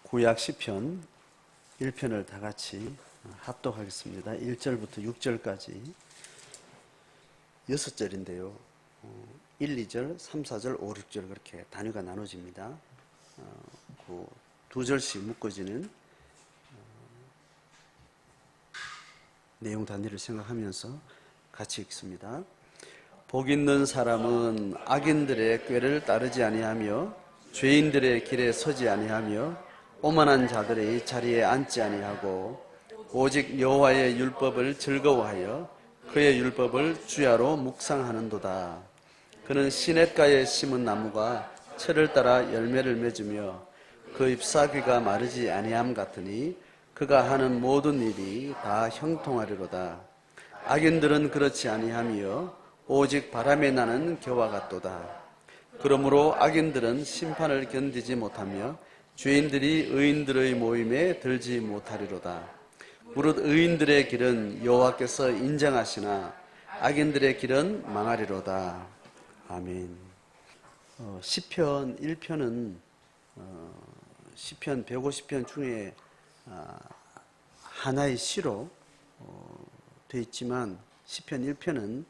구약 시편 1편을 다 같이 합독하겠습니다. 1절부터 6절까지 6절인데요. 1, 2절, 3, 4절, 5, 6절 그렇게 단위가 나눠집니다. 그 두 절씩 묶어지는 내용 단위를 생각하면서 같이 읽습니다. 복 있는 사람은 악인들의 꾀를 따르지 아니하며 죄인들의 길에 서지 아니하며 오만한 자들의 자리에 앉지 아니하고 오직 여호와의 율법을 즐거워하여 그의 율법을 주야로 묵상하는도다. 그는 시냇가에 심은 나무가 철을 따라 열매를 맺으며 그 잎사귀가 마르지 아니함 같으니 그가 하는 모든 일이 다 형통하리로다. 악인들은 그렇지 아니하며 오직 바람에 나는 겨와 같도다. 그러므로 악인들은 심판을 견디지 못하며 죄인들이 의인들의 모임에 들지 못하리로다. 무릇 의인들의 길은 여호와께서 인정하시나 악인들의 길은 망하리로다. 아멘. 시편 1편은 시편 150편 중에 하나의 시로 되어 있지만 시편 1편은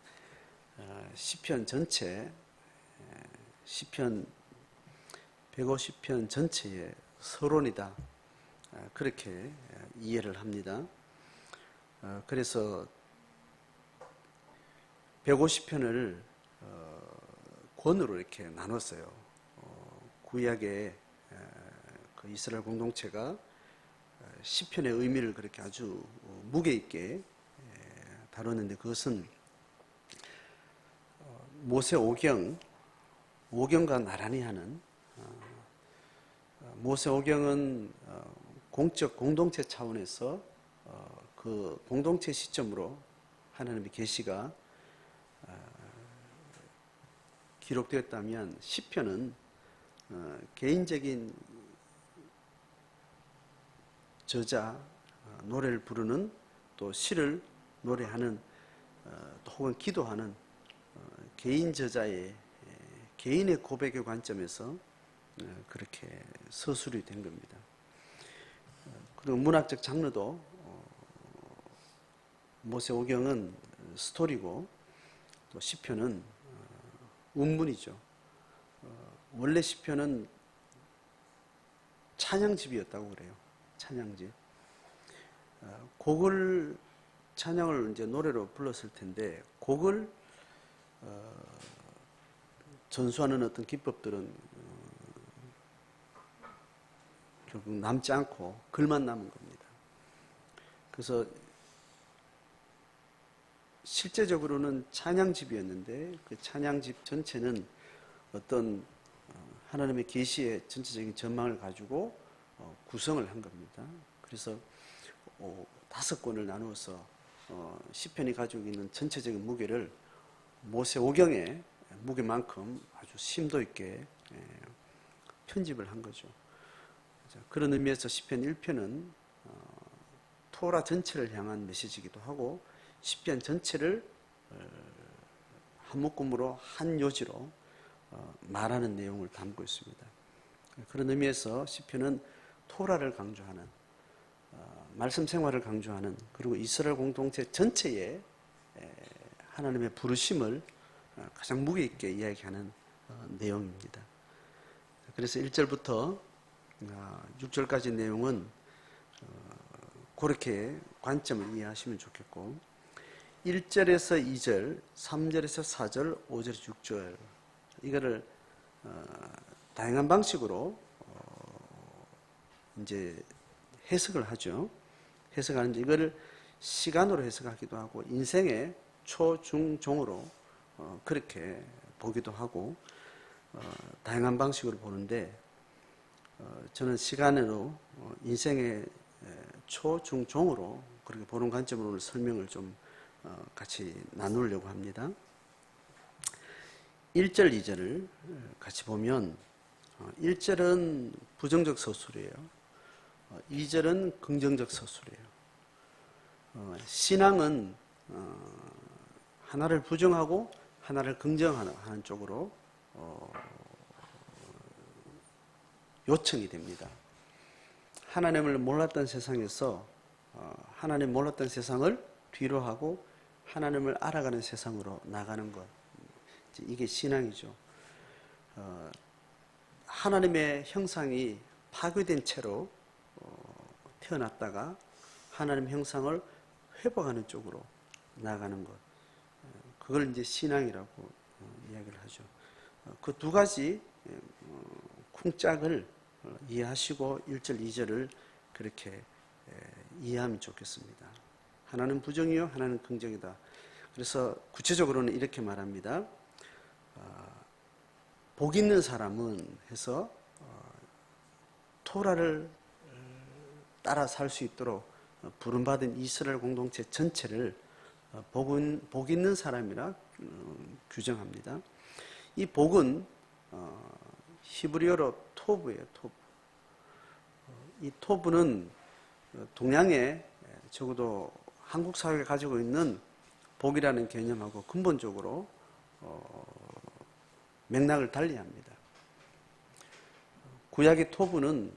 시편 전체, 시편 150편 전체의 서론이다. 그렇게 이해를 합니다. 그래서 150편을 권으로 이렇게 나눴어요. 구약의 그 이스라엘 공동체가 시편의 의미를 그렇게 아주 무게 있게 다뤘는데 그것은 모세 오경과 나란히 하는 모세 오경은 공적 공동체 차원에서 그 공동체 시점으로 하나님의 계시가 기록되었다면 시편은 개인적인 저자, 노래를 부르는 또 시를 노래하는 또 혹은 기도하는 개인 저자의 개인의 고백의 관점에서 그렇게 서술이 된 겁니다. 그리고 문학적 장르도 모세오경은 스토리고 또 시편은 운문이죠. 원래 시편은 찬양집이었다고 그래요. 찬양집. 곡을 찬양을 이제 노래로 불렀을 텐데 곡을 전수하는 어떤 기법들은 결국 남지 않고 글만 남은 겁니다. 그래서 실제적으로는 찬양집이었는데 그 찬양집 전체는 어떤 하나님의 계시의 전체적인 전망을 가지고 구성을 한 겁니다. 그래서 5권을 나누어서 시편이 가지고 있는 전체적인 무게를 모세오경의 무게만큼 아주 심도 있게 편집을 한 거죠. 그런 의미에서 시편 1편은 토라 전체를 향한 메시지이기도 하고 시편 전체를 한 묶음으로 한 요지로 말하는 내용을 담고 있습니다. 그런 의미에서 시편은 토라를 강조하는 말씀 생활을 강조하는 그리고 이스라엘 공동체 전체의 하나님의 부르심을 가장 무게 있게 이야기하는 내용입니다. 그래서 1절부터 6절까지 내용은 그렇게 관점을 이해하시면 좋겠고 1절에서 2절, 3절에서 4절, 5절에서 6절 이거를 다양한 방식으로 이제 해석을 하죠. 해석하는데 이거를 시간으로 해석하기도 하고 인생의 초, 중, 종으로 그렇게 보기도 하고 다양한 방식으로 보는데 저는 시간으로 인생의 초, 중, 종으로 그렇게 보는 관점으로 오늘 설명을 좀 같이 나누려고 합니다. 1절, 2절을 같이 보면 1절은 부정적 서술이에요. 2절은 긍정적 서술이에요. 신앙은 하나를 부정하고 하나를 긍정하는 쪽으로 요청이 됩니다. 하나님을 몰랐던 세상에서 하나님 몰랐던 세상을 뒤로 하고 하나님을 알아가는 세상으로 나가는 것, 이게 신앙이죠. 하나님의 형상이 파괴된 채로 태어났다가 하나님 형상을 회복하는 쪽으로 나가는 것, 그걸 이제 신앙이라고 이야기를 하죠. 그 두 가지 쿵짝을 이해하시고 1절, 2절을 그렇게 이해하면 좋겠습니다. 하나는 부정이요, 하나는 긍정이다. 그래서 구체적으로는 이렇게 말합니다. 복 있는 사람은 해서 토라를 따라 살 수 있도록 부름받은 이스라엘 공동체 전체를 복 있는 사람이라 규정합니다. 이 복은 히브리어로 토브예요. 토브. 이 토브는 동양에 적어도 한국 사회가 가지고 있는 복이라는 개념하고 근본적으로 맥락을 달리합니다. 구약의 토브는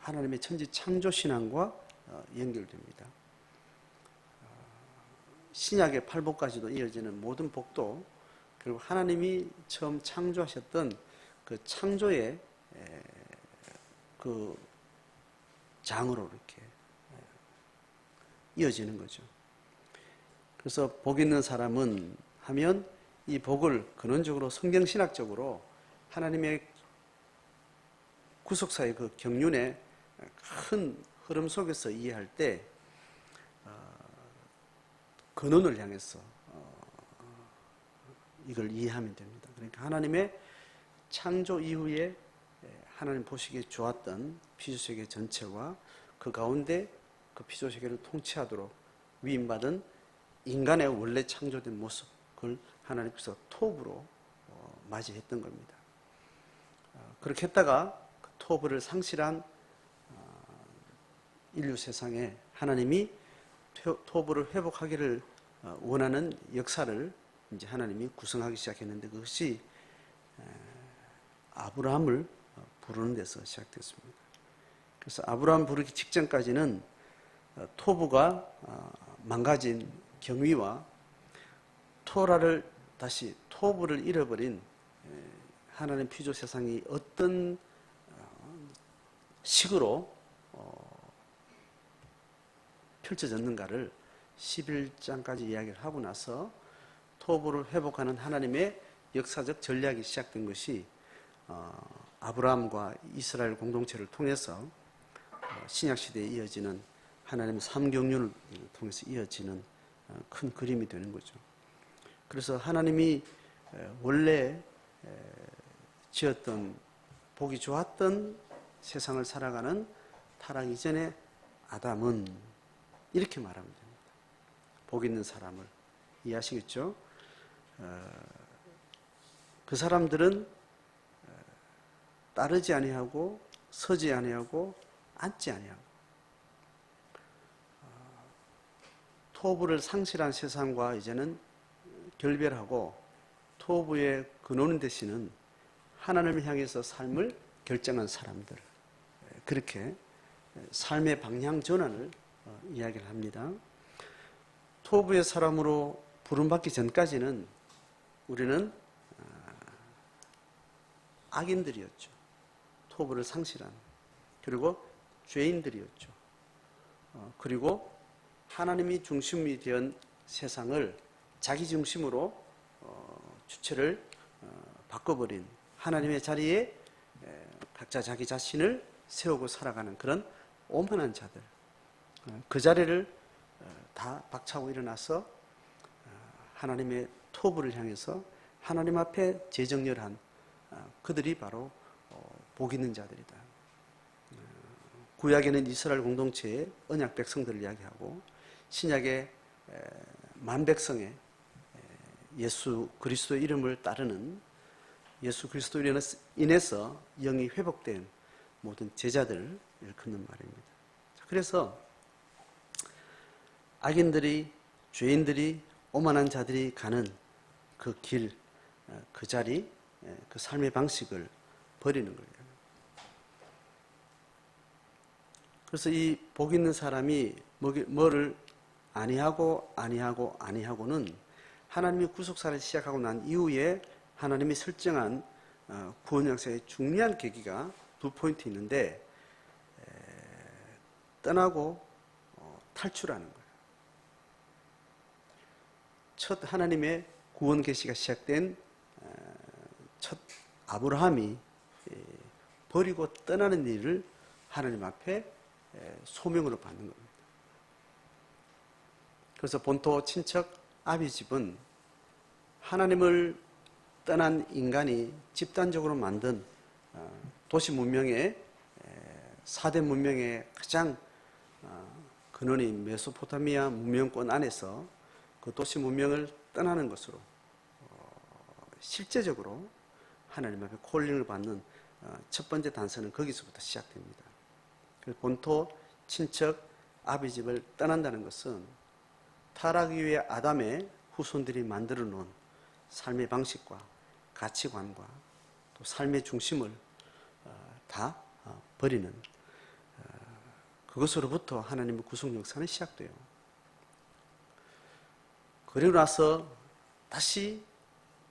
하나님의 천지 창조 신앙과 연결됩니다. 신약의 팔복까지도 이어지는 모든 복도 그리고 하나님이 처음 창조하셨던 그 창조의 그 장으로 이렇게 이어지는 거죠. 그래서 복 있는 사람은 하면 이 복을 근원적으로 성경신학적으로 하나님의 구속사의 그 경륜의 큰 흐름 속에서 이해할 때 근원을 향해서 이걸 이해하면 됩니다. 그러니까 하나님의 창조 이후에 하나님 보시기에 좋았던 피조세계 전체와 그 가운데 그 피조세계를 통치하도록 위임받은 인간의 원래 창조된 모습을 하나님께서 토브로 맞이했던 겁니다. 그렇게 했다가 그 토브를 상실한 인류 세상에 하나님이 토브를 회복하기를 원하는 역사를 이제 하나님이 구성하기 시작했는데 그것이 아브라함을 부르는 데서 시작됐습니다. 그래서 아브라함 부르기 직전까지는 토브가 망가진 경위와 토라를 다시 토브를 잃어버린 하나님 피조 세상이 어떤 식으로 펼쳐졌는가를 11장까지 이야기를 하고 나서 토브를 회복하는 하나님의 역사적 전략이 시작된 것이 아브라함과 이스라엘 공동체를 통해서 신약시대에 이어지는 하나님의 삼경륜을 통해서 이어지는 큰 그림이 되는 거죠. 그래서 하나님이 원래 지었던 보기 좋았던 세상을 살아가는 타락 이전의 아담은 이렇게 말하면 됩니다. 복 있는 사람을 이해하시겠죠? 그 사람들은 따르지 아니하고 서지 아니하고 앉지 아니하고 토부를 상실한 세상과 이제는 결별하고 토부의 근원 되시는 하나님을 향해서 삶을 결정한 사람들, 그렇게 삶의 방향 전환을 이야기를 합니다. 토부의 사람으로 부름받기 전까지는 우리는 악인들이었죠. 토부를 상실한, 그리고 죄인들이었죠. 그리고 하나님이 중심이 된 세상을 자기 중심으로 주체를 바꿔버린 하나님의 자리에 각자 자기 자신을 세우고 살아가는 그런 오만한 자들, 그 자리를 다 박차고 일어나서 하나님의 토부를 향해서 하나님 앞에 재정렬한 그들이 바로 복 있는 자들이다. 구약에는 이스라엘 공동체의 언약 백성들을 이야기하고 신약의 만 백성의 예수 그리스도의 이름을 따르는 예수 그리스도로 인해서 영이 회복된 모든 제자들을 일컫는 말입니다. 그래서 악인들이, 죄인들이, 오만한 자들이 가는 그 길, 그 자리, 그 삶의 방식을 버리는 거예요. 그래서 이 복 있는 사람이 뭐를 아니하고는 하나님이 구속사를 시작하고 난 이후에 하나님이 설정한 구원 역사의 중요한 계기가 두 포인트 있는데, 떠나고 탈출하는 거예요. 첫 하나님의 구원 계시가 시작된 첫 아브라함이 버리고 떠나는 일을 하나님 앞에 소명으로 받는 겁니다. 그래서 본토 친척 아비집은 하나님을 떠난 인간이 집단적으로 만든 도시 문명의 4대 문명의 가장 근원인 메소포타미아 문명권 안에서 그 도시 문명을 떠나는 것으로 실제적으로 하나님 앞에 콜링을 받는 첫 번째 단서는 거기서부터 시작됩니다. 본토 친척 아비집을 떠난다는 것은 타락 이후에 아담의 후손들이 만들어 놓은 삶의 방식과 가치관과 또 삶의 중심을 다 버리는 그것으로부터 하나님의 구속 역사는 시작돼요. 그리고 나서 다시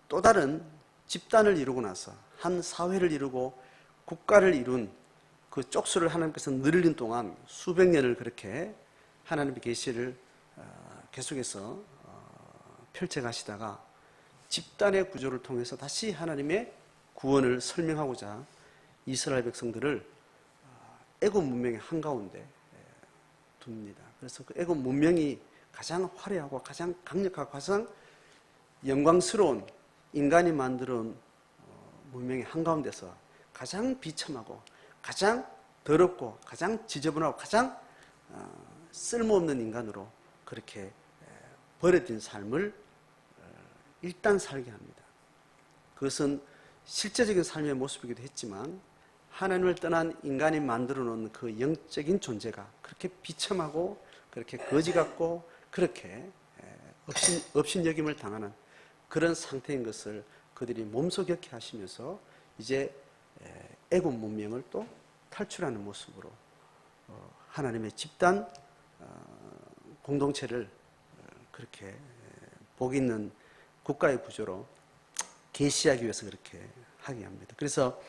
또 다른 집단을 이루고 나서 한 사회를 이루고 국가를 이룬 그 쪽수를 하나님께서 늘린 동안 수백 년을 그렇게 하나님의 계시를 계속해서 펼쳐가시다가 집단의 구조를 통해서 다시 하나님의 구원을 설명하고자 이스라엘 백성들을 애굽 문명의 한가운데 둡니다. 그래서 그 애굽 문명이 가장 화려하고 가장 강력하고 가장 영광스러운 인간이 만들어온 문명의 한가운데서 가장 비참하고 가장 더럽고 가장 지저분하고 가장 쓸모없는 인간으로 그렇게 버려진 삶을 일단 살게 합니다. 그것은 실제적인 삶의 모습이기도 했지만 하나님을 떠난 인간이 만들어 놓은 그 영적인 존재가 그렇게 비참하고 그렇게 거지 같고 그렇게 업신여김을 당하는 그런 상태인 것을 그들이 몸소격해 하시면서 이제 애굽 문명을 또 탈출하는 모습으로 하나님의 집단 공동체를 그렇게 복 있는 국가의 구조로 계시하기 위해서 그렇게 하게 합니다. 그래서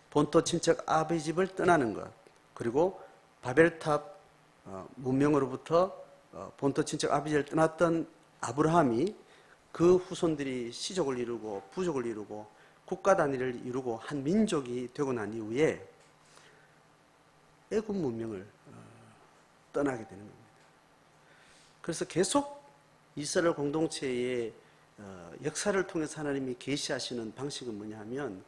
본토 친척 아비집을 떠나는 것, 그리고 바벨탑 문명으로부터 본토 친척 아비집을 떠났던 아브라함이 그 후손들이 시족을 이루고 부족을 이루고 국가 단위를 이루고 한 민족이 되고 난 이후에 애굽 문명을 떠나게 되는 겁니다. 그래서 계속 이스라엘 공동체의 역사를 통해서 하나님이 계시하시는 방식은 뭐냐 하면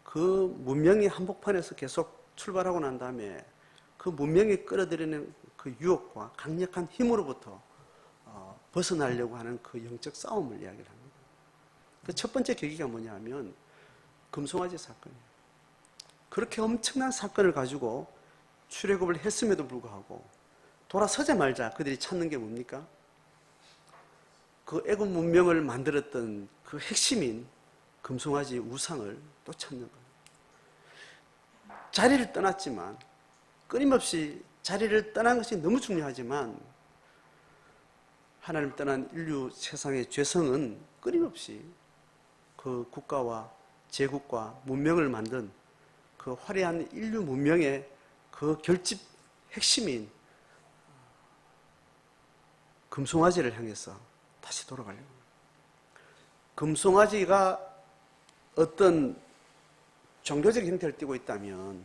그 문명이 한복판에서 계속 출발하고 난 다음에 그 문명이 끌어들이는 그 유혹과 강력한 힘으로부터 벗어나려고 하는 그 영적 싸움을 이야기를 합니다. 그 첫 번째 계기가 뭐냐 하면 금송아지 사건이에요. 그렇게 엄청난 사건을 가지고 출애굽을 했음에도 불구하고 돌아서자마자 그들이 찾는 게 뭡니까? 그 애굽 문명을 만들었던 그 핵심인 금송아지 우상을 또 찾는 거예요. 자리를 떠났지만 끊임없이 자리를 떠난 것이 너무 중요하지만 하나님 떠난 인류 세상의 죄성은 끊임없이 그 국가와 제국과 문명을 만든 그 화려한 인류 문명의 그 결집 핵심인 금송아지를 향해서 다시 돌아가려고 합니다. 금송아지가 어떤 종교적 형태를 띠고 있다면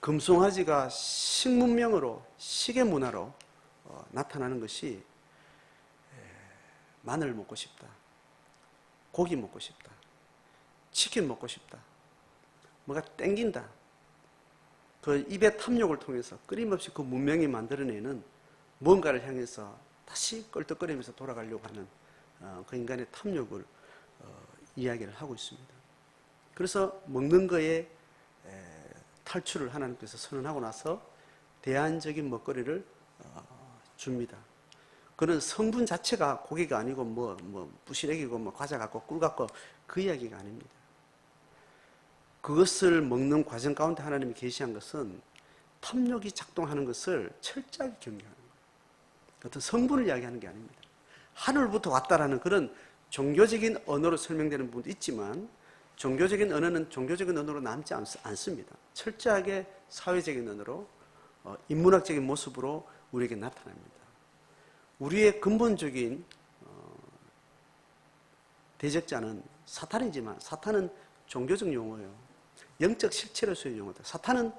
금송아지가 식문명으로 시계문화로 나타나는 것이 마늘 먹고 싶다, 고기 먹고 싶다, 치킨 먹고 싶다, 뭐가 땡긴다, 그 입의 탐욕을 통해서 끊임없이 그 문명이 만들어내는 뭔가를 향해서 다시 껄떡거리면서 돌아가려고 하는 그 인간의 탐욕을 이야기를 하고 있습니다. 그래서 먹는 거에 탈출을 하나님께서 선언하고 나서 대안적인 먹거리를 줍니다. 그는 성분 자체가 고기가 아니고 부시래기고 과자 같고 꿀 같고 그 이야기가 아닙니다. 그것을 먹는 과정 가운데 하나님이 계시한 것은 탐욕이 작동하는 것을 철저하게 경계하는 거예요. 어떤 성분을 이야기하는 게 아닙니다. 하늘부터 왔다라는 그런 종교적인 언어로 설명되는 부분도 있지만 종교적인 언어는 종교적인 언어로 남지 않습니다. 철저하게 사회적인 언어로 인문학적인 모습으로 우리에게 나타납니다. 우리의 근본적인 대적자는 사탄이지만 사탄은 종교적 용어예요. 영적 실체로서의 용어다. 사탄은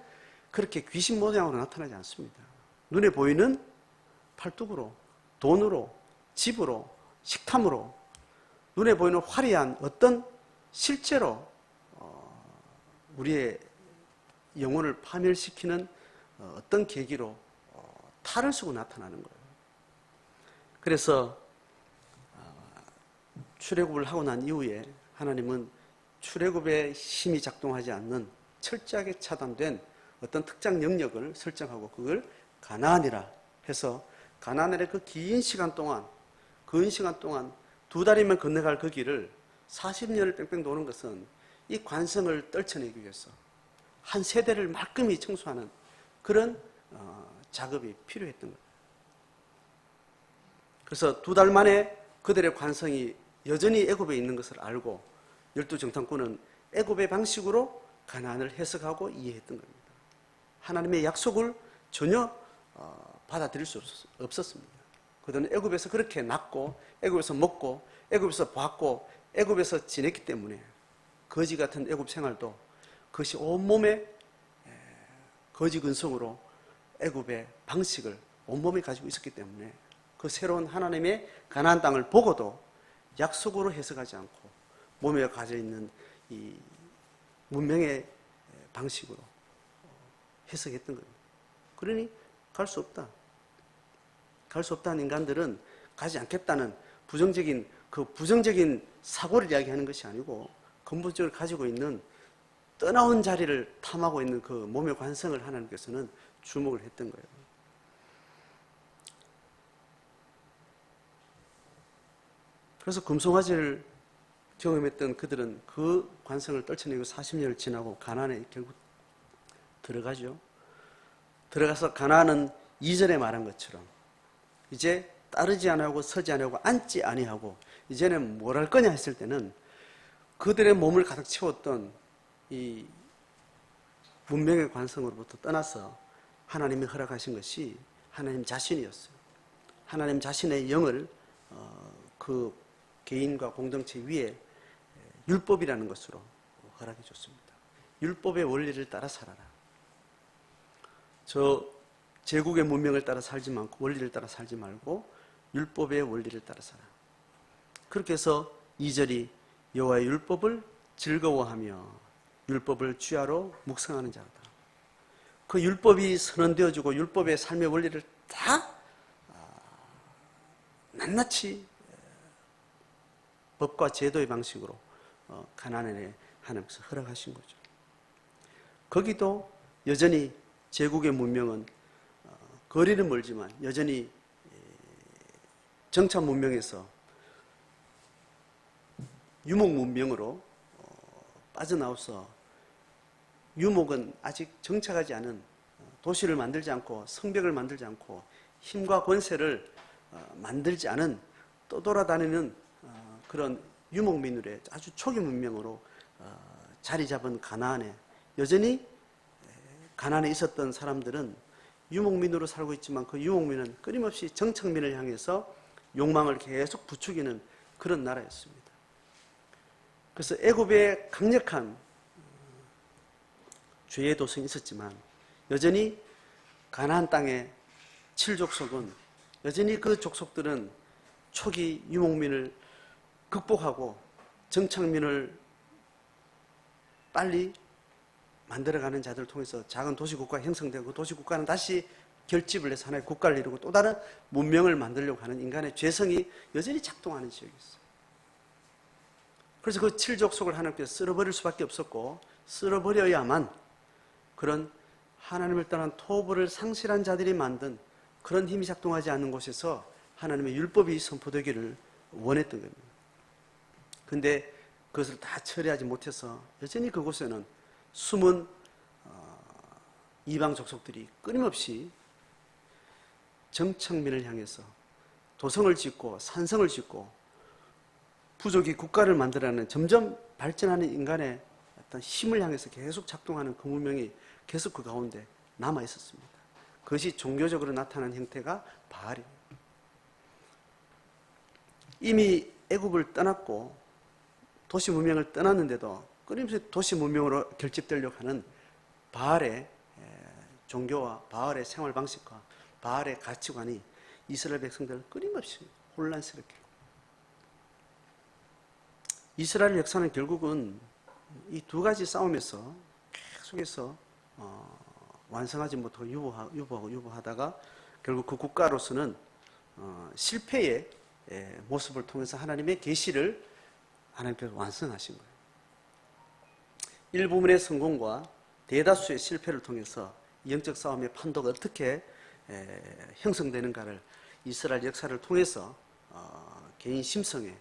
그렇게 귀신 모양으로 나타나지 않습니다. 눈에 보이는 팔뚝으로, 돈으로, 집으로, 식탐으로, 눈에 보이는 화려한 어떤 실제로 우리의 영혼을 파멸시키는 어떤 계기로 탈을 쓰고 나타나는 거예요. 그래서 출애굽을 하고 난 이후에 하나님은 출애굽의 힘이 작동하지 않는 철저하게 차단된 어떤 특정 영역을 설정하고 그걸 가나안이라 해서 가나안의 그 긴 시간 동안 그 시간 동안 2달이면 건너갈 그 길을 40년을 뺑뺑 도는 것은 이 관성을 떨쳐내기 위해서 한 세대를 말끔히 청소하는 그런 작업이 필요했던 거예요. 그래서 2달 만에 그들의 관성이 여전히 애굽에 있는 것을 알고 12정탐꾼은 애굽의 방식으로 가나안을 해석하고 이해했던 겁니다. 하나님의 약속을 전혀 받아들일 수 없었습니다. 그들은 애굽에서 그렇게 났고 애굽에서 먹고 애굽에서 봤고 애굽에서 지냈기 때문에 거지 같은 애굽 생활도 그것이 온몸에 거지 근성으로 애굽의 방식을 온몸에 가지고 있었기 때문에 그 새로운 하나님의 가나안 땅을 보고도 약속으로 해석하지 않고 몸에 가져 있는 이 문명의 방식으로 해석했던 겁니다. 그러니 갈 수 없다. 갈 수 없다는 인간들은 가지 않겠다는 부정적인 사고를 이야기하는 것이 아니고 근본적으로 가지고 있는 떠나온 자리를 탐하고 있는 그 몸의 관성을 하나님께서는 주목을 했던 거예요. 그래서 금송아지를 경험했던 그들은 그 관성을 떨쳐내고 40년을 지나고 가나안에 결국 들어가죠. 들어가서 가나안은 이전에 말한 것처럼 이제 따르지 아니하고 서지 아니하고 앉지 아니하고 이제는 뭘 할 거냐 했을 때는 그들의 몸을 가득 채웠던 이 문명의 관성으로부터 떠나서 하나님이 허락하신 것이 하나님 자신이었어요. 하나님 자신의 영을 그 개인과 공동체 위에 율법이라는 것으로 허락해 줬습니다. 율법의 원리를 따라 살아라. 저 제국의 문명을 따라 살지 않고 원리를 따라 살지 말고 율법의 원리를 따라 살아. 그렇게 해서 2절이 여호와의 율법을 즐거워하며 율법을 주야로 묵상하는 자다. 그 율법이 선언되어지고 율법의 삶의 원리를 다 낱낱이 법과 제도의 방식으로 가나안에 하나님께서 허락하신 거죠. 거기도 여전히 제국의 문명은 거리는 멀지만 여전히 정착 문명에서 유목 문명으로 빠져나와서 유목은 아직 정착하지 않은 도시를 만들지 않고 성벽을 만들지 않고 힘과 권세를 만들지 않은 떠돌아다니는 그런 유목민들의 아주 초기 문명으로 자리 잡은 가나안에 여전히 가나안에 있었던 사람들은 유목민으로 살고 있지만 그 유목민은 끊임없이 정착민을 향해서 욕망을 계속 부추기는 그런 나라였습니다. 그래서 애굽에 강력한 죄의 도성이 있었지만 여전히 가나안 땅의 7족속은 여전히 그 족속들은 초기 유목민을 극복하고 정착민을 빨리 만들어가는 자들을 통해서 작은 도시국가가 형성되고 그 도시국가는 다시 결집을 해서 하나의 국가를 이루고 또 다른 문명을 만들려고 하는 인간의 죄성이 여전히 작동하는 지역이 있어요. 그래서 그 7족속을 하나님께서 쓸어버릴 수밖에 없었고 쓸어버려야만 그런 하나님을 떠난 토부를 상실한 자들이 만든 그런 힘이 작동하지 않는 곳에서 하나님의 율법이 선포되기를 원했던 겁니다. 그런데 그것을 다 처리하지 못해서 여전히 그곳에는 숨은 이방 족속들이 끊임없이 정착민을 향해서 도성을 짓고 산성을 짓고 부족이 국가를 만들어내는 점점 발전하는 인간의 어떤 힘을 향해서 계속 작동하는 그 문명이 계속 그 가운데 남아 있었습니다. 그것이 종교적으로 나타난 형태가 바알입니다. 이미 애굽을 떠났고 도시 문명을 떠났는데도 끊임없이 도시 문명으로 결집되려고 하는 바알의 종교와 바알의 생활 방식과 바알의 가치관이 이스라엘 백성들을 끊임없이 혼란스럽게. 이스라엘 역사는 결국은 이 두 가지 싸움에서 계속해서 완성하지 못하고 유보하다가 결국 그 국가로서는 실패의 모습을 통해서 하나님의 계시를 하나님께서 완성하신 거예요. 일부분의 성공과 대다수의 실패를 통해서 영적 싸움의 판도가 어떻게 형성되는가를 이스라엘 역사를 통해서 개인 심성의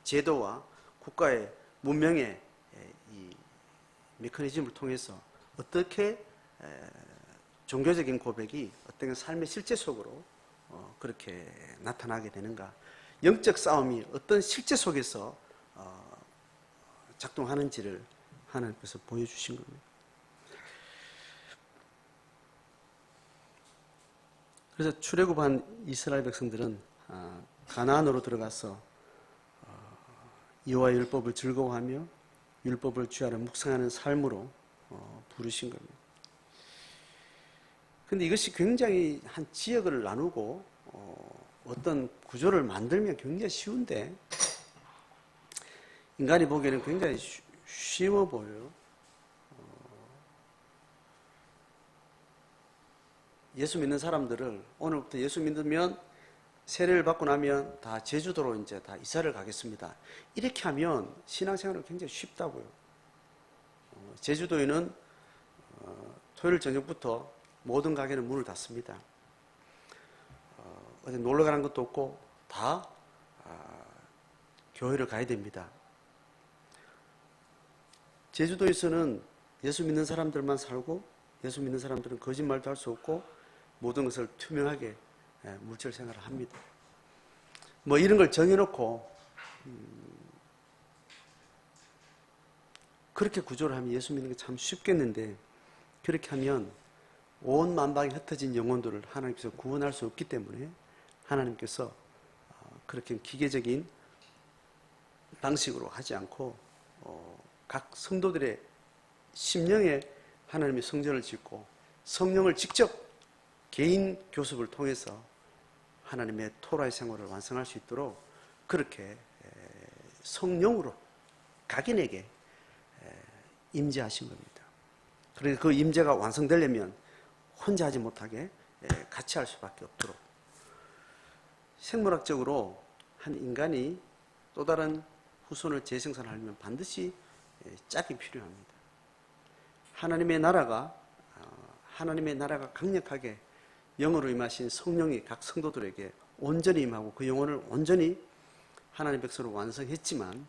제도와 국가의 문명의 이 메커니즘을 통해서 어떻게 종교적인 고백이 어떤 삶의 실제 속으로 그렇게 나타나게 되는가, 영적 싸움이 어떤 실제 속에서 작동하는지를 하나님께서 보여주신 겁니다. 그래서 출애굽한 이스라엘 백성들은 가나안으로 들어가서 여호와의 율법을 즐거워하며 율법을 주야로 묵상하는 삶으로 부르신 겁니다. 그런데 이것이 굉장히 한 지역을 나누고 어떤 구조를 만들면 굉장히 쉬운데 인간이 보기에는 굉장히 쉬워 보여요. 예수 믿는 사람들을 오늘부터 예수 믿으면 세례를 받고 나면 다 제주도로 이제 다 이사를 가겠습니다. 이렇게 하면 신앙생활은 굉장히 쉽다고요. 제주도에는 토요일 저녁부터 모든 가게는 문을 닫습니다. 어디 놀러 가는 것도 없고 다 교회를 가야 됩니다. 제주도에서는 예수 믿는 사람들만 살고 예수 믿는 사람들은 거짓말도 할 수 없고 모든 것을 투명하게 물질 생활을 합니다. 뭐 이런 걸 정해놓고 그렇게 구조를 하면 예수 믿는 게 참 쉽겠는데 그렇게 하면 온 만방에 흩어진 영혼들을 하나님께서 구원할 수 없기 때문에 하나님께서 그렇게 기계적인 방식으로 하지 않고 각 성도들의 심령에 하나님의 성전을 짓고 성령을 직접 개인 교습을 통해서 하나님의 토라의 생활을 완성할 수 있도록 그렇게 성령으로 각인에게 임재하신 겁니다. 그래서 그 임재가 완성되려면 혼자 하지 못하게 같이 할 수밖에 없도록 생물학적으로 한 인간이 또 다른 후손을 재생산하려면 반드시 짝이 필요합니다. 하나님의 나라가 강력하게 영으로 임하신 성령이 각 성도들에게 온전히 임하고 그 영혼을 온전히 하나님의 백성으로 완성했지만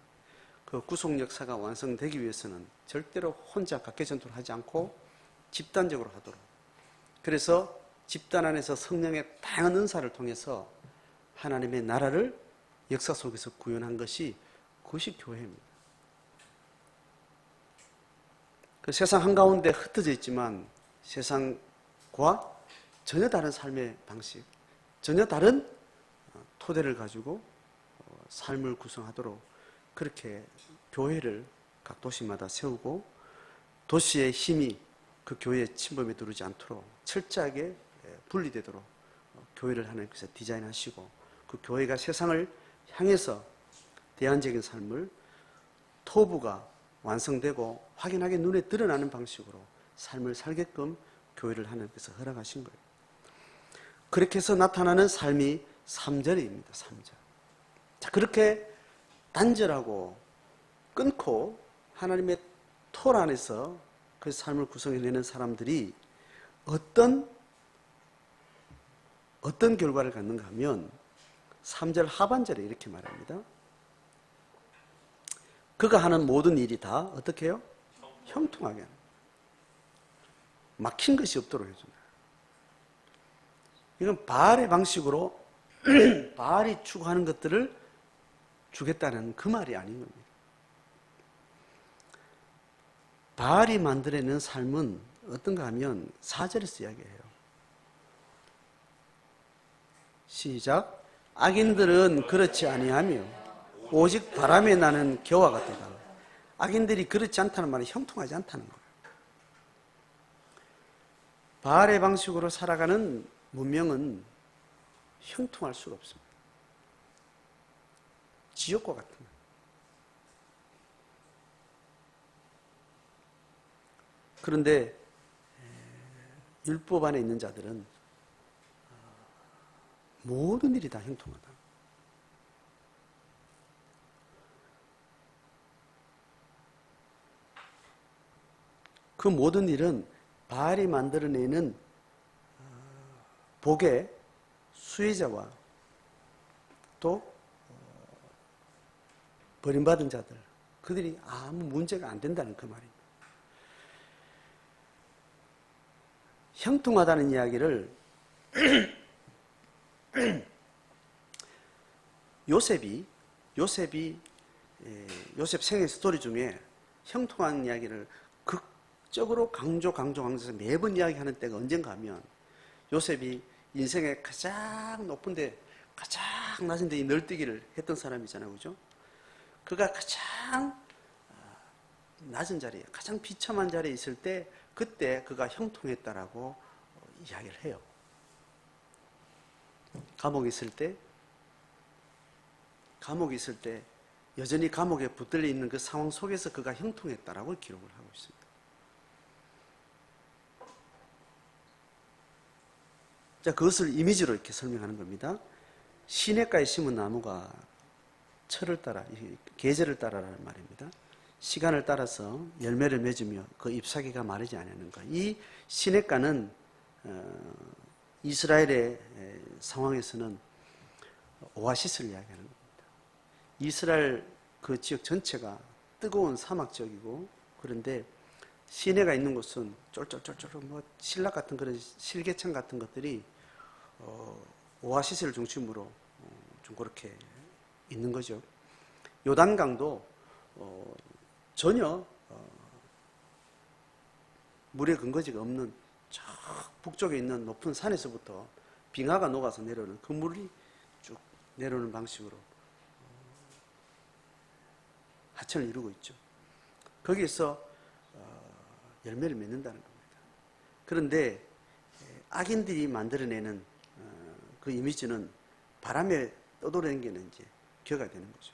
그 구속 역사가 완성되기 위해서는 절대로 혼자 각계 전투를 하지 않고 집단적으로 하도록, 그래서 집단 안에서 성령의 다양한 은사를 통해서 하나님의 나라를 역사 속에서 구현한 것이 그것이 교회입니다. 그 세상 한가운데 흩어져 있지만 세상과 전혀 다른 삶의 방식, 전혀 다른 토대를 가지고 삶을 구성하도록 그렇게 교회를 각 도시마다 세우고 도시의 힘이 그 교회의 침범에 들어오지 않도록 철저하게 분리되도록 교회를 하나님께서 디자인하시고 그 교회가 세상을 향해서 대안적인 삶을 토부가 완성되고 확연하게 눈에 드러나는 방식으로 삶을 살게끔 교회를 하나님께서 허락하신 거예요. 그렇게 해서 나타나는 삶이 3절입니다. 3절. 자, 그렇게 단절하고 끊고 하나님의 토 안에서 그 삶을 구성해내는 사람들이 어떤 결과를 갖는가 하면 3절 하반절에 이렇게 말합니다. 그가 하는 모든 일이 다 어떻게 해요? 형통하게 하는. 막힌 것이 없도록 해준다. 이건 바알의 방식으로 바알이 추구하는 것들을 주겠다는 그 말이 아닌 겁니다. 바알이 만들어내는 삶은 어떤가 하면 4절에서 이야기해요. 시작. 악인들은 그렇지 아니하며 오직 바람에 나는 겨와 같도다. 악인들이 그렇지 않다는 말은 형통하지 않다는 거예요. 바알의 방식으로 살아가는 문명은 형통할 수가 없습니다. 지옥과 같은 거예요. 그런데 율법 안에 있는 자들은 모든 일이 다 형통하다. 그 모든 일은 바알이 만들어내는 복의 수혜자와 또 버림받은 자들, 그들이 아무 문제가 안 된다는 그 말입니다. 형통하다는 이야기를 요셉 생애 스토리 중에 형통한 이야기를 극적으로 강조해서 매번 이야기하는 때가 언젠가 하면, 요셉이 인생의 가장 높은데 가장 낮은 데 널뛰기를 했던 사람이잖아요. 그죠? 그가 가장 낮은 자리에, 가장 비참한 자리에 있을 때 그때 그가 형통했다라고 이야기를 해요. 감옥에 있을 때 여전히 감옥에 붙들려 있는 그 상황 속에서 그가 형통했다라고 기록을 하고 있습니다. 자, 그것을 이미지로 이렇게 설명하는 겁니다. 시냇가에 심은 나무가 철을 따라, 계절을 따라라는 말입니다. 시간을 따라서 열매를 맺으며 그 잎사귀가 마르지 않는 것. 이 시냇가는 이스라엘의 상황에서는 오아시스를 이야기하는 겁니다. 이스라엘 그 지역 전체가 뜨거운 사막 지역이고, 그런데 시내가 있는 곳은 쫄쫄쫄쫄 뭐 신락 같은 그런 실개천 같은 것들이 오아시스를 중심으로 좀 그렇게 있는 거죠. 요단강도 전혀 물의 근거지가 없는 저 북쪽에 있는 높은 산에서부터 빙하가 녹아서 내려오는 그 물이 쭉 내려오는 방식으로 하천을 이루고 있죠. 거기에서 열매를 맺는다는 겁니다. 그런데 악인들이 만들어내는 그 이미지는 바람에 떠돌아다니는 이제 겨가 되는 거죠.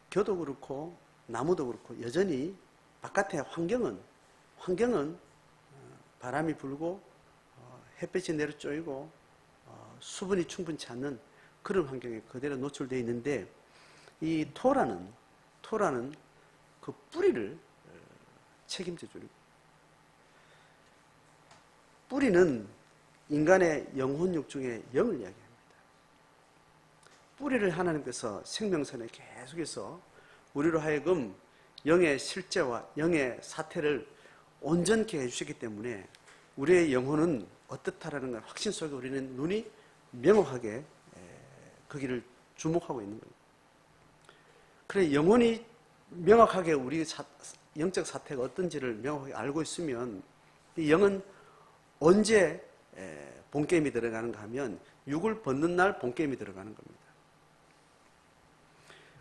겨도 그렇고 나무도 그렇고 여전히 바깥의 환경은 바람이 불고 햇볕이 내려 쪼이고 수분이 충분치 않는 그런 환경에 그대로 노출되어 있는데, 이 토라는 그 뿌리를 책임져 주는, 뿌리는 인간의 영혼육 중에 영을 이야기합니다. 뿌리를 하나님께서 생명선에 계속해서 우리로 하여금 영의 실제와 영의 사태를 온전케 해주시기 때문에 우리의 영혼은 어떻다라는 걸 확신 속에 우리는 눈이 명확하게 거기를 주목하고 있는 거예요. 그래, 영혼이 명확하게 우리 영적 사태가 어떤지를 명확하게 알고 있으면 이 영은 언제 본게임이 들어가는가 하면 육을 벗는 날 본게임이 들어가는 겁니다.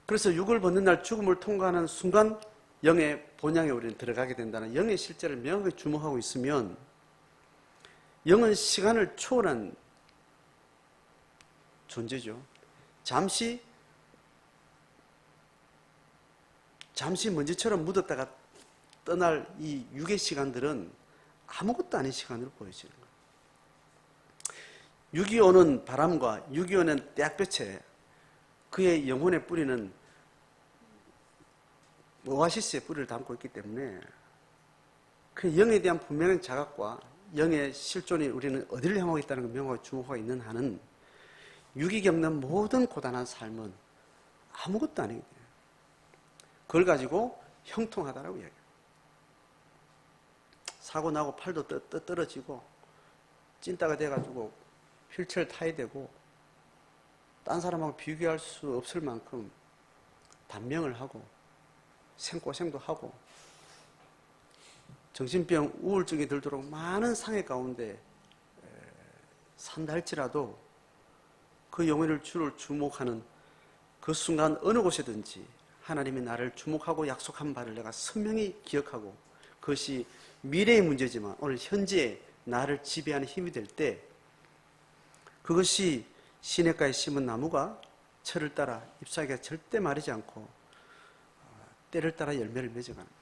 그래서 육을 벗는 날 죽음을 통과하는 순간 영의 본향에 우리는 들어가게 된다는 영의 실제를 명확하게 주목하고 있으면, 영은 시간을 초월한 존재죠. 잠시 먼지처럼 묻었다가 떠날 이 육의 시간들은 아무것도 아닌 시간으로 보여지는 거예요. 육이 오는 바람과 육이 오는 떼약볕에 그의 영혼의 뿌리는 오아시스의 뿌리를 담고 있기 때문에 그 영에 대한 분명한 자각과 영의 실존이 우리는 어디를 향하고 있다는 걸 명확하게 주목하고 있는 한은 육이 겪는 모든 고단한 삶은 아무것도 아니게 돼요. 그걸 가지고 형통하다라고 이야기해요. 사고 나고 팔도 떨어지고 찐따가 돼가지고 휠체어를 타야 되고 딴 사람하고 비교할 수 없을 만큼 단명을 하고 생고생도 하고 정신병 우울증이 들도록 많은 상해 가운데 산다 할지라도 그 영혼을 주를 주목하는 그 순간 어느 곳에든지 하나님이 나를 주목하고 약속한 바를 내가 선명히 기억하고 그것이 미래의 문제지만 오늘 현재 나를 지배하는 힘이 될 때 그것이 시냇가에 심은 나무가 철을 따라 잎사귀가 절대 마르지 않고 때를 따라 열매를 맺어가는 거예요.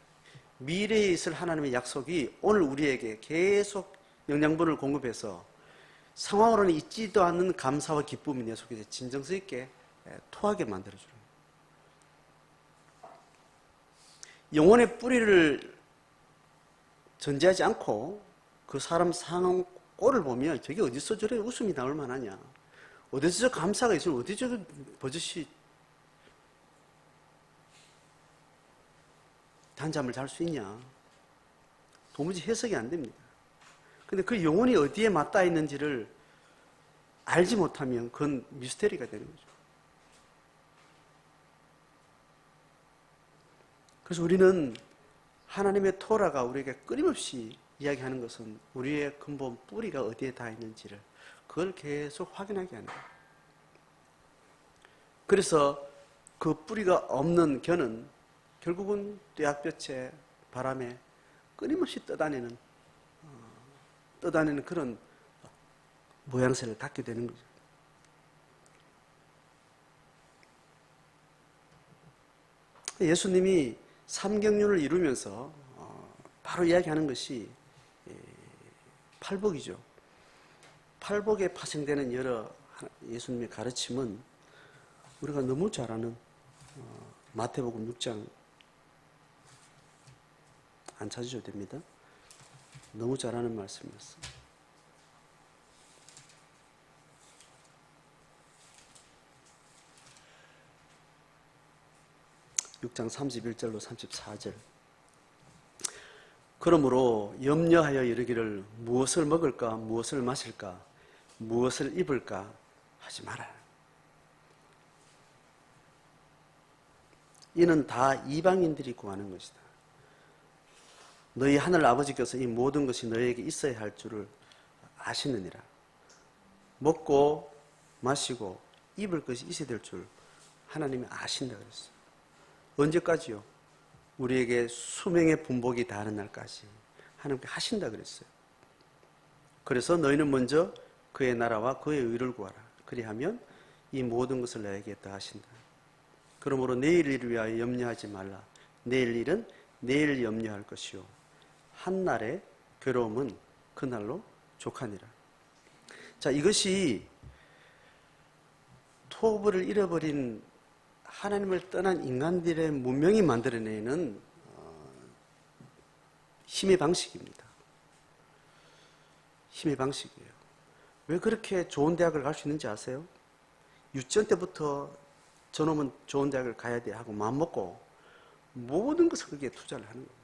미래에 있을 하나님의 약속이 오늘 우리에게 계속 영양분을 공급해서 상황으로는 있지도 않는 감사와 기쁨이 내 속에 진정성 있게 토하게 만들어주는 거예요. 영혼의 뿌리를 전제하지 않고 그 사람 상황 꼴을 보면 저게 어디서 저래 웃음이 나올 만하냐, 어디서 저 감사가 있으면 어디서 저 버젓이 단잠을 잘 수 있냐, 도무지 해석이 안 됩니다. 근데 그 영혼이 어디에 맞닿아 있는지를 알지 못하면 그건 미스테리가 되는 거죠. 그래서 우리는 하나님의 토라가 우리에게 끊임없이 이야기하는 것은 우리의 근본 뿌리가 어디에 닿아 있는지를 그걸 계속 확인하게 하는 거예요. 그래서 그 뿌리가 없는 견은 결국은 떼약볕에 바람에 끊임없이 떠다니는 그런 모양새를 갖게 되는 거죠. 예수님이 삼경륜을 이루면서 바로 이야기하는 것이 팔복이죠. 팔복에 파생되는 여러 예수님의 가르침은 우리가 너무 잘 아는 마태복음 6장 안 찾으셔도 됩니다. 너무 잘 아는 말씀이었습니다. 6장 31절로 34절. 그러므로 염려하여 이르기를 무엇을 먹을까 무엇을 마실까 무엇을 입을까 하지 마라. 이는 다 이방인들이 구하는 것이다. 너희 하늘 아버지께서 이 모든 것이 너희에게 있어야 할 줄을 아시느니라. 먹고 마시고 입을 것이 있어야 될 줄 하나님이 아신다 그랬어요. 언제까지요? 우리에게 수명의 분복이 다하는 날까지 하나님께 하신다 그랬어요. 그래서 너희는 먼저 그의 나라와 그의 의를 구하라. 그리하면 이 모든 것을 너에게 더하신다. 그러므로 내일 일을 위하여 염려하지 말라. 내일 일은 내일 염려할 것이요 한날의 괴로움은 그날로 족하니라. 자, 이것이 토부를 잃어버린 하나님을 떠난 인간들의 문명이 만들어내는 힘의 방식입니다. 힘의 방식이에요. 왜 그렇게 좋은 대학을 갈 수 있는지 아세요? 유치원 때부터 저놈은 좋은 대학을 가야 돼 하고 마음먹고 모든 것을 거기에 투자를 하는 거예요.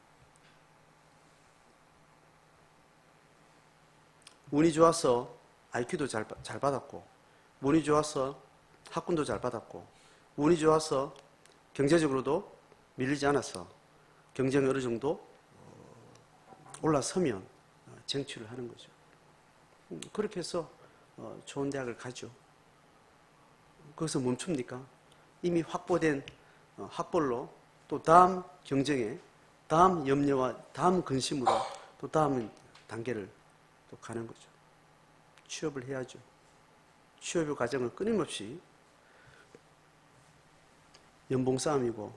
운이 좋아서 IQ도 잘 받았고, 운이 좋아서 학군도 잘 받았고, 운이 좋아서 경제적으로도 밀리지 않아서 경쟁이 어느 정도 올라서면 쟁취를 하는 거죠. 그렇게 해서 좋은 대학을 가죠. 거기서 멈춥니까? 이미 확보된 학벌로 또 다음 경쟁에, 다음 염려와 다음 근심으로 또 다음 단계를 또 가는 거죠. 취업을 해야죠. 취업의 과정은 끊임없이 연봉 싸움이고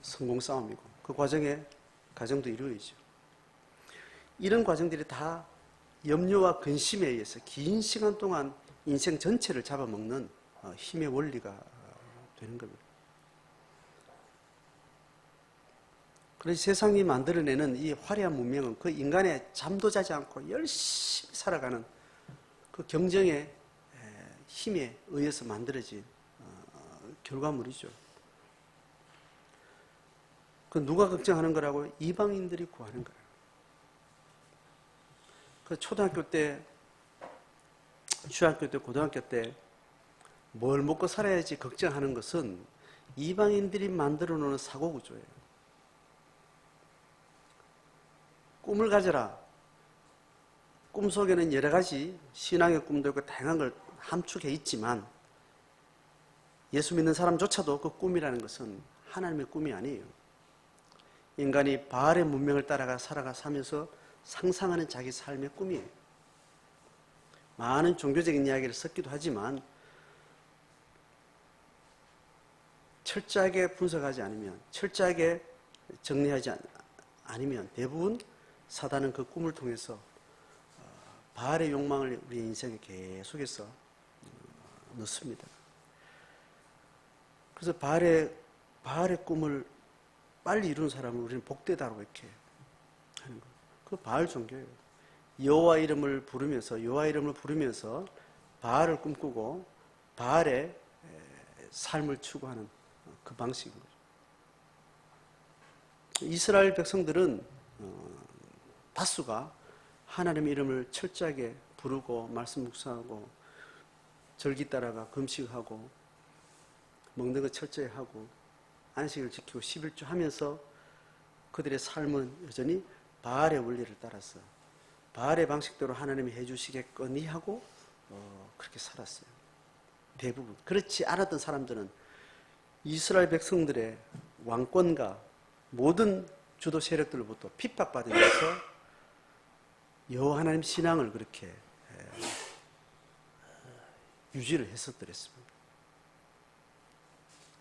성공 싸움이고 그 과정에 가정도 이루어지죠. 이런 과정들이 다 염려와 근심에 의해서 긴 시간 동안 인생 전체를 잡아먹는 힘의 원리가 되는 겁니다. 그래서 세상이 만들어내는 이 화려한 문명은 그 인간의 잠도 자지 않고 열심히 살아가는 그 경쟁의 힘에 의해서 만들어진 결과물이죠. 그 누가 걱정하는 거라고? 이방인들이 구하는 거예요. 그 초등학교 때, 중학교 때, 고등학교 때 뭘 먹고 살아야지 걱정하는 것은 이방인들이 만들어 놓은 사고 구조예요. 꿈을 가져라. 꿈속에는 여러 가지 신앙의 꿈도 있고 다양한 걸 함축해 있지만 예수 믿는 사람조차도 그 꿈이라는 것은 하나님의 꿈이 아니에요. 인간이 바알의 문명을 따라가 살면서 상상하는 자기 삶의 꿈이에요. 많은 종교적인 이야기를 섞기도 하지만 철저하게 분석하지 않으면, 철저하게 정리하지 않으면 대부분 사단은 그 꿈을 통해서 바알의 욕망을 우리 인생에 계속해서 넣습니다. 그래서 바알의 꿈을 빨리 이룬 사람을 우리는 복되다고 이렇게 하는 거예요. 그 바알 종교예요. 여호와 이름을 부르면서 바알을 꿈꾸고 바알의 삶을 추구하는 그 방식인 거죠. 이스라엘 백성들은 다수가 하나님의 이름을 철저하게 부르고 말씀 묵상하고 절기 따라가 금식하고 먹는 거 철저히 하고 안식을 지키고 11조 하면서 그들의 삶은 여전히 바알의 원리를 따라서 바알의 방식대로 하나님이 해주시겠거니 하고 그렇게 살았어요. 대부분. 그렇지 않았던 사람들은 이스라엘 백성들의 왕권과 모든 주도 세력들로부터 핍박받으면서 여호와 하나님 신앙을 그렇게 유지를 했었더랬습니다.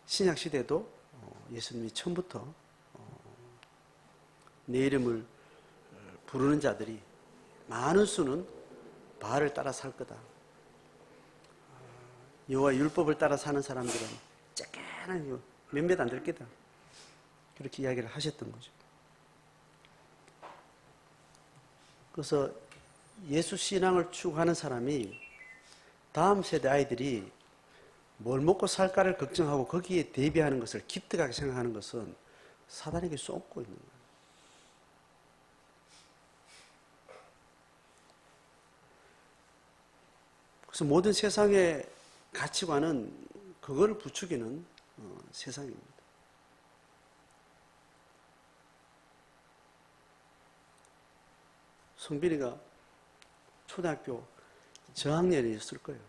신약 시대도 예수님이 처음부터 내 이름을 부르는 자들이 많은 수는 바알을 따라 살 거다. 여호와 율법을 따라 사는 사람들은 쬐깐한 몇몇 안 될 거다. 그렇게 이야기를 하셨던 거죠. 그래서 예수 신앙을 추구하는 사람이 다음 세대 아이들이 뭘 먹고 살까를 걱정하고 거기에 대비하는 것을 기특하게 생각하는 것은 사단에게 쏟고 있는 거예요. 그래서 모든 세상의 가치관은 그걸 부추기는 세상입니다. 성빈이가 초등학교 저학년이었을 거예요.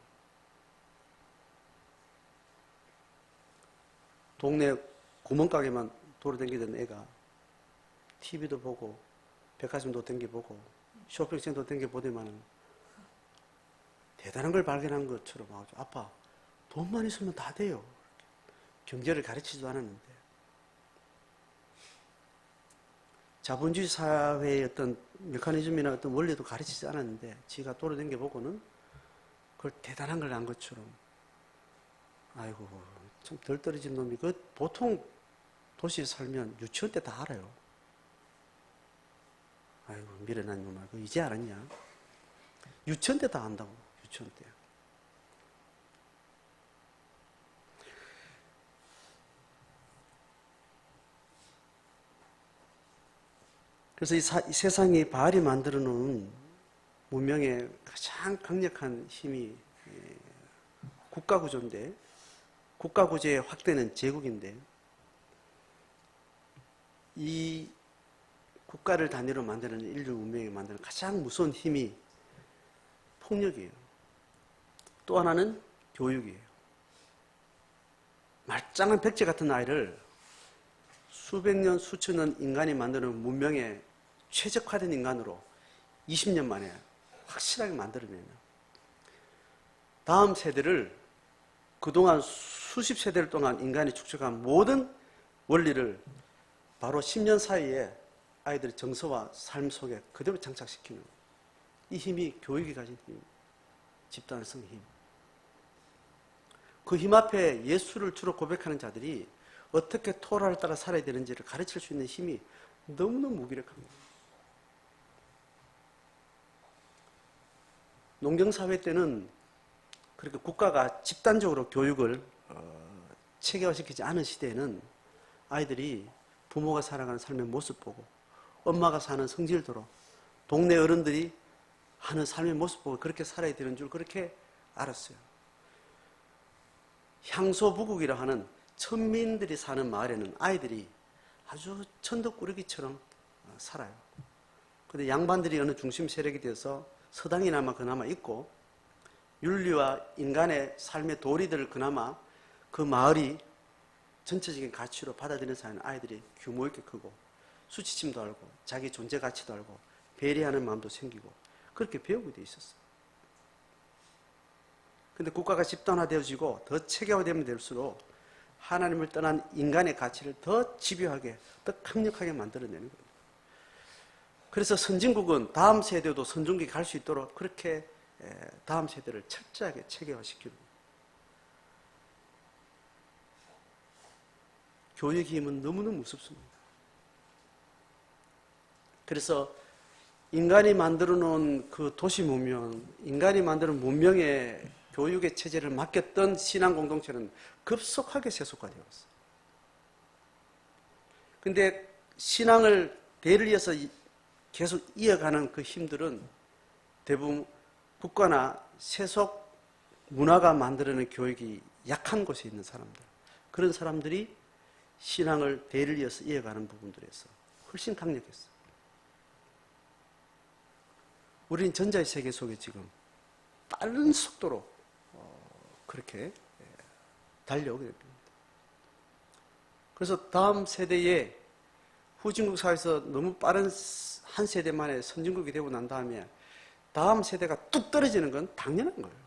동네 구멍가게만 돌아다니던 애가 TV도 보고 백화점도 댕겨보고 쇼핑센터도 댕겨보더만은 대단한 걸 발견한 것처럼 아주 아빠 돈만 있으면 다 돼요. 경제를 가르치지도 않았는데 자본주의 사회의 어떤 메커니즘이나 어떤 원리도 가르치지 않았는데 지가 돌아다녀 보고는 그걸 대단한 걸 안 것처럼 아이고 참 덜 떨어진 놈이 그 보통 도시에 살면 유치원 때 다 알아요. 아이고 미련한 놈아 그 이제 알았냐? 유치원 때 다 안다고. 유치원 때. 그래서 이 세상이 바알이 만들어 놓은 문명의 가장 강력한 힘이 국가구조인데 국가구조의 확대는 제국인데 이 국가를 단위로 만드는 인류 문명에 만드는 가장 무서운 힘이 폭력이에요. 또 하나는 교육이에요. 말짱한 백제 같은 아이를 수백 년, 수천 년 인간이 만드는 문명에 최적화된 인간으로 20년 만에 확실하게 만들어내면 다음 세대를 그동안 수십 세대를 동안 인간이 축적한 모든 원리를 바로 10년 사이에 아이들의 정서와 삶 속에 그대로 장착시키는 이 힘이 교육이 가진 힘, 집단성 힘. 그 힘 앞에 예수를 주로 고백하는 자들이 어떻게 토라를 따라 살아야 되는지를 가르칠 수 있는 힘이 너무너무 무기력합니다. 농경사회 때는 그렇게 국가가 집단적으로 교육을 체계화시키지 않은 시대에는 아이들이 부모가 살아가는 삶의 모습 보고 엄마가 사는 성질대로 동네 어른들이 하는 삶의 모습 보고 그렇게 살아야 되는 줄 그렇게 알았어요. 향소부국이라 하는 천민들이 사는 마을에는 아이들이 아주 천덕꾸러기처럼 살아요. 근데 양반들이 어느 중심 세력이 되어서 서당이나마 그나마 있고 윤리와 인간의 삶의 도리들을 그나마 그 마을이 전체적인 가치로 받아들이는 사이는 아이들이 규모 있게 크고 수치심도 알고 자기 존재 가치도 알고 배려하는 마음도 생기고 그렇게 배우게 돼 있었어요. 근데 국가가 집단화되어지고 더 체계화되면 될수록 하나님을 떠난 인간의 가치를 더 집요하게, 더 강력하게 만들어내는 겁니다. 그래서 선진국은 다음 세대도 선진국에 갈 수 있도록 그렇게 다음 세대를 철저하게 체계화시키는 거예요. 교육의 힘은 너무너무 무섭습니다. 그래서 인간이 만들어 놓은 그 도시 문명, 인간이 만드는 문명의 교육의 체제를 맡겼던 신앙 공동체는 급속하게 세속화되었어요. 근데 신앙을 대를 이어서 계속 이어가는 그 힘들은 대부분 국가나 세속 문화가 만들어낸 교육이 약한 곳에 있는 사람들, 그런 사람들이 신앙을 대를 이어서 이어가는 부분들에서 훨씬 강력했어요. 우리는 전자의 세계 속에 지금 빠른 속도로 그렇게 달려오게 됩니다. 그래서 다음 세대의 후진국 사회에서 너무 빠른 한 세대 만에 선진국이 되고 난 다음에 다음 세대가 뚝 떨어지는 건 당연한 거예요.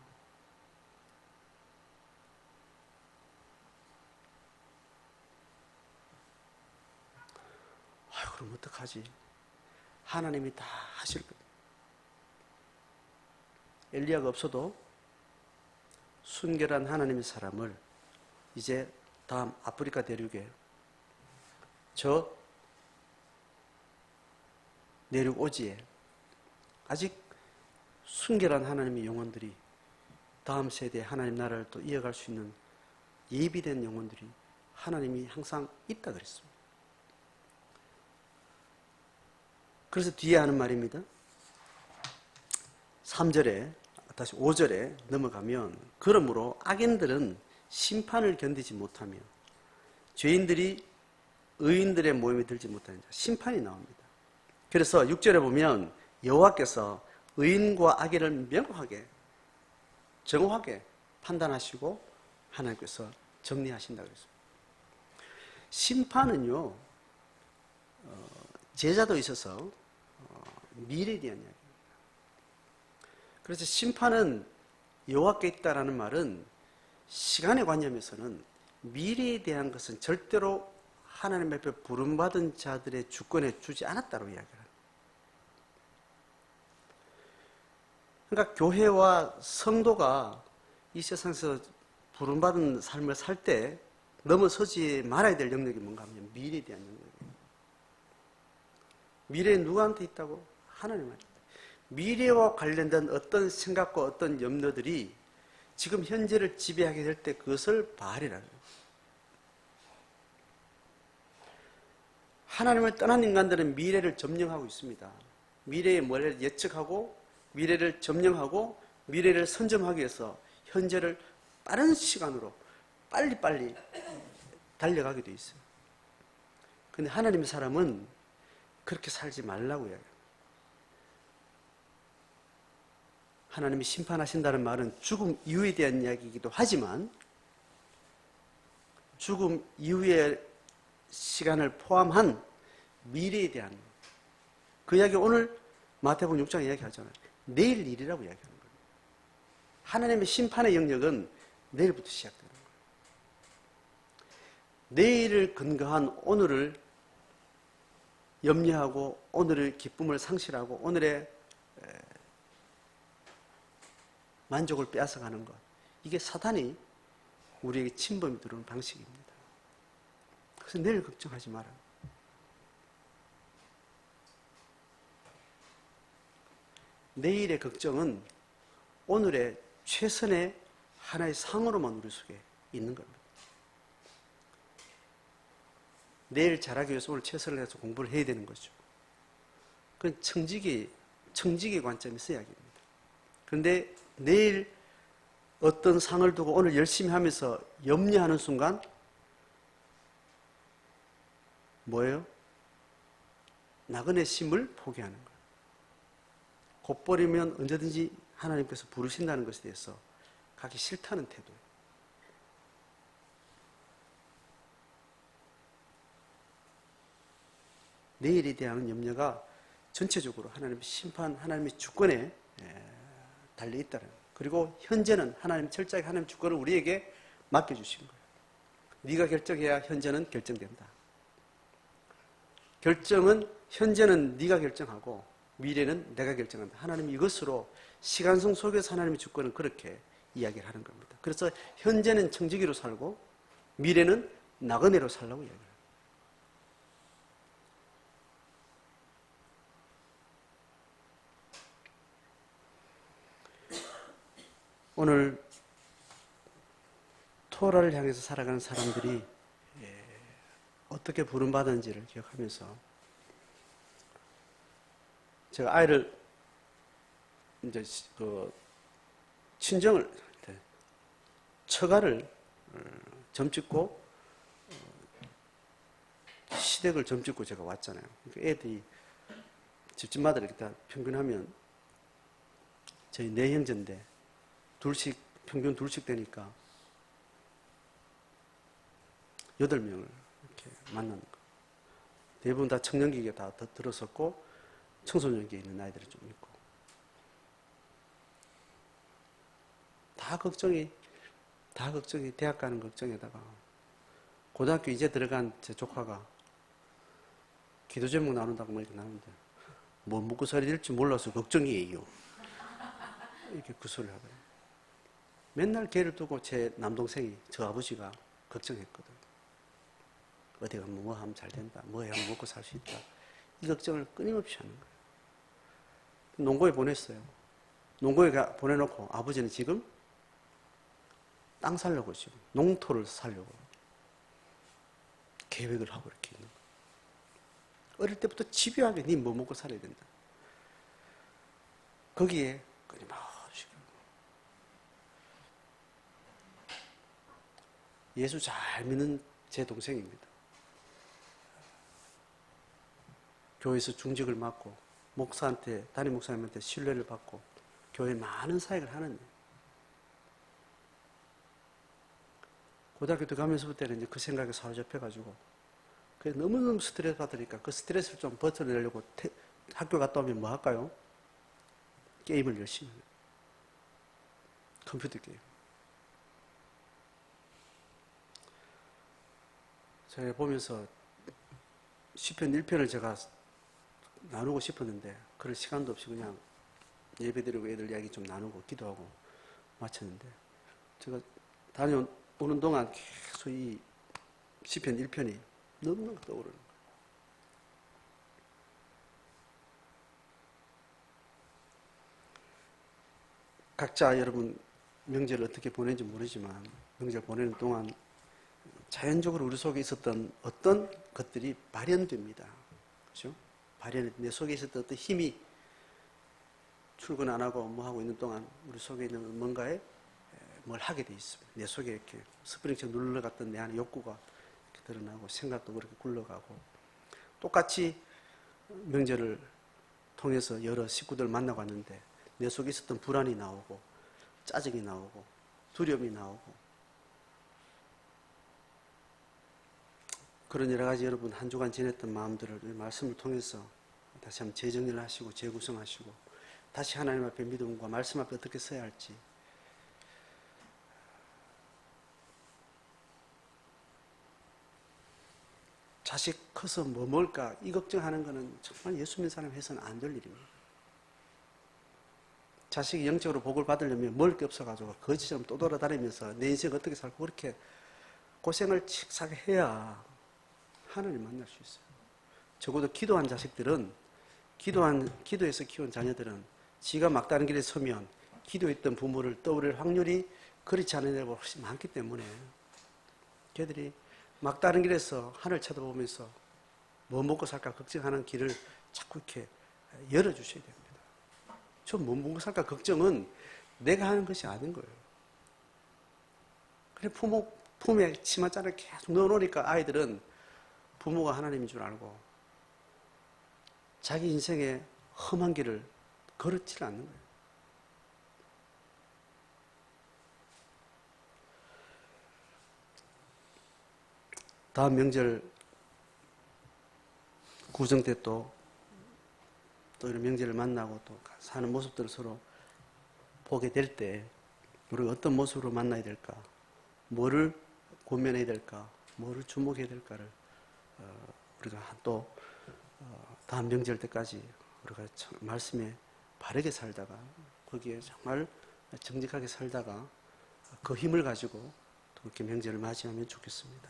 아유, 그럼 어떡하지? 하나님이 다 하실 거예요. 엘리야가 없어도 순결한 하나님의 사람을 이제 다음 아프리카 대륙에 저 내륙 오지에 아직 순결한 하나님의 영혼들이 다음 세대에 하나님 나라를 또 이어갈 수 있는 예비된 영혼들이 하나님이 항상 있다 그랬습니다. 그래서 뒤에 하는 말입니다. 3절에 다시 5절에 넘어가면 그러므로 악인들은 심판을 견디지 못하며 죄인들이 의인들의 모임에 들지 못하는 자, 심판이 나옵니다. 그래서 6절에 보면 여호와께서 의인과 악인을 명확하게 정확하게 판단하시고 하나님께서 정리하신다 그랬습니다. 심판은요 제자도 있어서 미래에 대한 이야기. 그래서 심판은 여호와께 있다라는 말은 시간의 관념에서는 미래에 대한 것은 절대로 하나님 앞에 부름받은 자들의 주권에 주지 않았다고 이야기합니다. 그러니까 교회와 성도가 이 세상에서 부름받은 삶을 살 때 넘어서지 말아야 될 영역이 뭔가 하면 미래에 대한 영역이에요. 미래에 누구한테 있다고? 하나님한테. 미래와 관련된 어떤 생각과 어떤 염려들이 지금 현재를 지배하게 될 때 그것을 바알이라고 해요. 하나님을 떠난 인간들은 미래를 점령하고 있습니다. 미래의 뭐를 예측하고 미래를 점령하고 미래를 선점하기 위해서 현재를 빠른 시간으로 빨리빨리 달려가게 돼 있어요. 그런데 하나님의 사람은 그렇게 살지 말라고 이야기해요. 하나님이 심판하신다는 말은 죽음 이후에 대한 이야기이기도 하지만 죽음 이후의 시간을 포함한 미래에 대한 그 이야기 오늘 마태복음 6장에 이야기하잖아요. 내일 일이라고 이야기하는 거예요. 하나님의 심판의 영역은 내일부터 시작되는 거예요. 내일을 근거한 오늘을 염려하고 오늘의 기쁨을 상실하고 오늘의 만족을 빼앗아가는 것. 이게 사탄이 우리에게 침범이 들어오는 방식입니다. 그래서 내일 걱정하지 마라. 내일의 걱정은 오늘의 최선의 하나의 상으로만 우리 속에 있는 겁니다. 내일 잘하기 위해서 오늘 최선을 해서 공부를 해야 되는 거죠. 그건 청지기 관점에서 이야기입니다. 그런데 내일 어떤 상을 두고 오늘 열심히 하면서 염려하는 순간 뭐예요? 나그네 심을 포기하는 거예요. 곧 버리면 언제든지 하나님께서 부르신다는 것에 대해서 가기 싫다는 태도예요. 내일에 대한 염려가 전체적으로 하나님의 심판, 하나님의 주권에 달려 있다는 거예요. 그리고 현재는 하나님 철저하게 하나님 주권을 우리에게 맡겨주신 거예요. 네가 결정해야 현재는 결정된다. 결정은 현재는 네가 결정하고 미래는 내가 결정한다. 하나님이 이것으로 시간성 속에서 하나님의 주권은 그렇게 이야기를 하는 겁니다. 그래서 현재는 청지기로 살고 미래는 나그네로 살라고 이야기해요. 오늘 토라를 향해서 살아가는 사람들이 어떻게 부름받은지를 기억하면서 제가 아이를 이제 친정을 처가를 점찍고 시댁을 점찍고 제가 왔잖아요. 그러니까 애들이 집집마다 이렇게 다 평균하면 저희 네 형제인데 평균 둘씩 되니까 8명을 이렇게 만나는 거. 대부분 다 청년기에 다 들었었고 청소년기에 있는 아이들이 좀 있고 다 걱정이 대학 가는 걱정에다가 고등학교 이제 들어간 제 조카가 기도 제목 나눈다고 뭐 이렇게 나오는데 뭐 먹고 살이 될지 몰라서 걱정이에요. 이렇게 그 소리를 하더라고요. 맨날 걔를 두고 제 남동생이 저 아버지가 걱정했거든. 어디 가면 뭐 하면 잘 된다. 뭐 하면 먹고 살 수 있다. 이 걱정을 끊임없이 하는 거예요. 농고에 보냈어요. 농고에 보내놓고 아버지는 지금 땅 살려고 지금 농토를 살려고 계획을 하고 이렇게 있는 거예요. 어릴 때부터 집요하게 니 뭐 먹고 살아야 된다. 거기에 끊임없이 예수 잘 믿는 제 동생입니다. 교회에서 중직을 맡고 담임 목사님한테 신뢰를 받고 교회에 많은 사역을 하는 고등학교 들어가면서부터는 이제 그 생각에 사로잡혀가지고 그래서 너무너무 스트레스 받으니까 그 스트레스를 좀 버텨내려고 학교 갔다 오면 뭐 할까요? 게임을 열심히 해요. 컴퓨터 게임. 제가 보면서 시편 1편을 제가 나누고 싶었는데 그럴 시간도 없이 그냥 예배드리고 애들 이야기 좀 나누고 기도하고 마쳤는데 제가 다녀오는 동안 계속 이 시편 1편이 너무너무 떠오르는 거예요. 각자 여러분 명절을 어떻게 보내는지 모르지만 명절 보내는 동안 자연적으로 우리 속에 있었던 어떤 것들이 발현됩니다. 그렇죠? 내 속에 있었던 어떤 힘이 출근 안 하고 뭐 하고 있는 동안 우리 속에 있는 뭔가에 뭘 하게 돼 있습니다. 내 속에 이렇게 스프링처럼 눌러갔던 내 안에 욕구가 이렇게 드러나고 생각도 그렇게 굴러가고 똑같이 명절을 통해서 여러 식구들 만나고 왔는데 내 속에 있었던 불안이 나오고 짜증이 나오고 두려움이 나오고 그런 여러 가지 여러분 한 주간 지냈던 마음들을 말씀을 통해서 다시 한번 재정리를 하시고 재구성하시고 다시 하나님 앞에 믿음과 말씀 앞에 어떻게 서야 할지 자식 커서 뭐 먹을까 이 걱정하는 거는 정말 예수 믿는 사람 해서는 안 될 일입니다. 자식이 영적으로 복을 받으려면 먹을 게 없어가지고 거지처럼 또 돌아다니면서 내 인생 어떻게 살고 그렇게 고생을 칙삭 해야 하나님 만날 수 있어요. 적어도 기도한 자식들은 기도해서 키운 자녀들은 지가 막다른 길에 서면 기도했던 부모를 떠올릴 확률이 그렇지 않은 애가 훨씬 많기 때문에 걔들이 막다른 길에서 하늘 쳐다보면서 뭐 먹고 살까 걱정하는 길을 자꾸 이렇게 열어주셔야 됩니다. 좀 못 먹고 살까 걱정은 내가 하는 것이 아닌 거예요. 그래 부모 품에 치맛자를 계속 넣어놓으니까 아이들은 부모가 하나님인 줄 알고 자기 인생의 험한 길을 걸었질 않는 거예요. 다음 명절 구정 때 또 이런 명절을 만나고 또 사는 모습들을 서로 보게 될 때 우리가 어떤 모습으로 만나야 될까, 뭐를 고민해야 될까, 뭐를 주목해야 될까를 우리가 또 다음 명절 때까지 우리가 말씀에 바르게 살다가 거기에 정말 정직하게 살다가 그 힘을 가지고 또 이렇게 명절을 맞이하면 좋겠습니다.